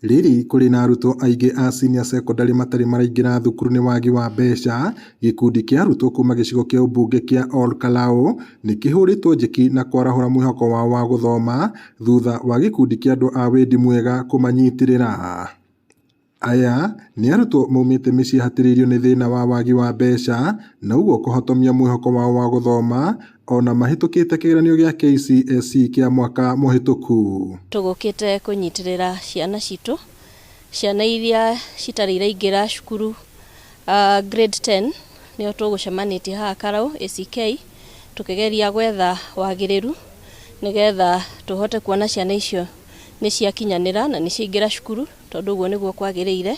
Riri kuri na arutwo aingĩ a senior secondary matarĩ maraingĩra thukuru nĩ wagi wa mbeca, gĩkundi kĩa arutwo kuma gĩcigo kĩa ũmbunge kĩa Ol Kalou nĩ kĩhũrĩtwo njeki na kwarahũra mwĩhoko wao wa gũthoma thutha wa gĩkundi kĩa andũ a wendi mwega kũmanyitirĩra. Aya nĩ arutwo maumĩte mĩciĩ hatĩrĩirio nĩ thĩna wa wagi wa mbeca na ũguo kũhotomia mwĩhoko wao wa gũthoma ona mahĩtũkĩte kĩgeranio gĩa KCSE kĩa mwaka mũhĩtũku. Tũgũkĩte kũnyitĩrĩra ciana citũ, ciana iria citarĩ iraingĩra cukuru grade 10 nĩo tũgũcemanĩtie haha Kalou ACK tũkĩgeria gwetha wagĩrĩru nĩgetha tũhote kuona ciana icio nĩ ciakinyanĩra na nĩ ciaingĩra cukuru tondũ ũguo nĩguo kwagĩrĩire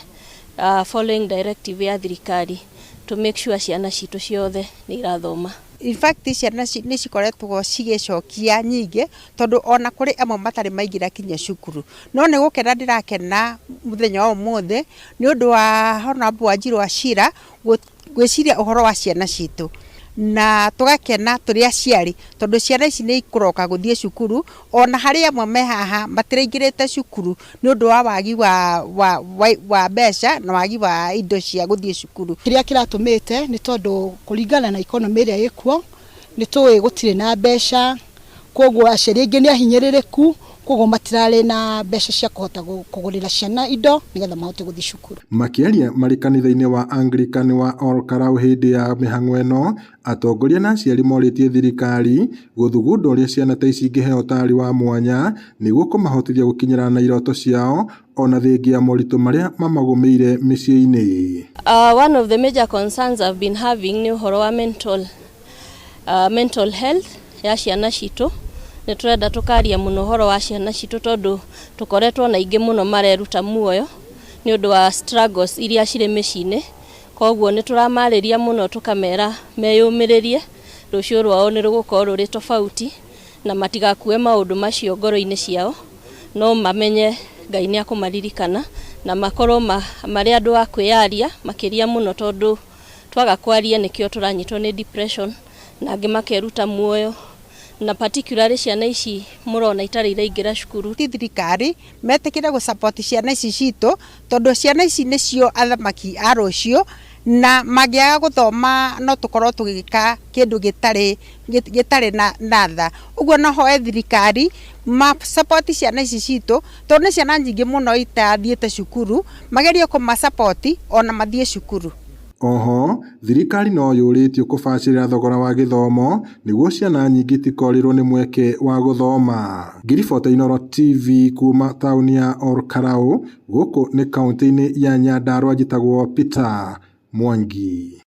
following directive ya thirikari to make sure ciana citũ ciothe nĩ irathoma. In fact ciana nĩ cikoretwo cigĩcokia nyingĩ tondũ ona kũrĩ amwe matarĩ maingĩra kinya cukuru, no nĩ gũkena ndĩrakena mũthenya wa ũmũthĩ nĩ ũndũ wa Honorable Wanjiru Wachira gwĩciria ũhoro wa ciana citũ, na tũgakena tũrĩ aciari tondũ ciana ici nĩ ikũroka gũthiĩ cukuru ona harĩ amwe me haha matiraingĩrĩte cukuru nĩ ũndũ wa wagi wa mbeca na wagi wa indo cia gũthiĩ cukuru. Kĩrĩa kĩratũmĩte nĩ tondũ kũringana na economy ĩrĩa ĩkuo nĩ tũĩ gũtirĩ na mbeca, koguo aciari aingĩ nĩ ahinyĩrĩrĩku, koguo matirarĩ na mbeca cia kũhota kũgũrĩra ciana indo nĩgetha mahote gũthiĩ cukuru. Makĩaria marĩ kanitha-inĩ wa Anglican wa Ol Kalou hĩndĩ ya mĩhang'o ĩno, atongoria na aciari morĩtie thirikari gũthugunda ũrĩa ciana ta ici ingĩheo ũtaari wa mwanya nĩguo kũmahotithia gũkinyĩra na iroto ciao ona thengia moritũ marĩa mamagũmĩire mĩciĩ-inĩ. One of the major concerns I've been having nĩ ũhoro wa mental health ya ciana citũ. Nĩ tũrenda tũkaria mũno ũhoro wa ciana citũ tondũ tũkoretwo na ingĩ mũno mareruta muoyo nĩ ũndũ wa struggles iria cirĩ mĩciĩ-inĩ, koguo nĩ tũramarĩria mũno tũkamera meyũmĩrĩrie, rũciũ rwao nĩ rũgũkorwo rũrĩ tofauti na matigakue maũndũ macio ngoro-inĩ ciao, no mamenye Ngai nĩ akũmaririkana na makorwo marĩ andũ a kwĩyaria makĩria mũno tondũ twaga kwaria nĩkĩo tũranyitwo nĩ depression na angĩ makeruta muoyo na particularly ciana ici mũrona itarĩ iraingĩra cukuru. Thirikari metĩkĩre gũsupport ciana ici citũ tondũ ciana ici nĩcio athamaki a rũciũ na mangĩaga gũthoma no tũkorwo tũgĩka kĩndũ gĩtarĩ na tha. Ũguo no hoe thirikari support ciana ici citũ tondũ nĩ ciana nyingĩ mũno itathiĩte cukuru, magerie kũmasupport ona mathiĩ cukuru. Oho, thirikari no yũrĩtio kũbacĩrĩra thogora wa gĩthomo nĩguo ciana nyingĩ tikorirwo nĩ mweke wa gũthoma. Ngiribota Inooro TV kuma taũni ya Ol Kalou, gũkũ nĩ kaũntĩ-inĩ ya Nyandarua, njĩtagwo Peter Mwangi.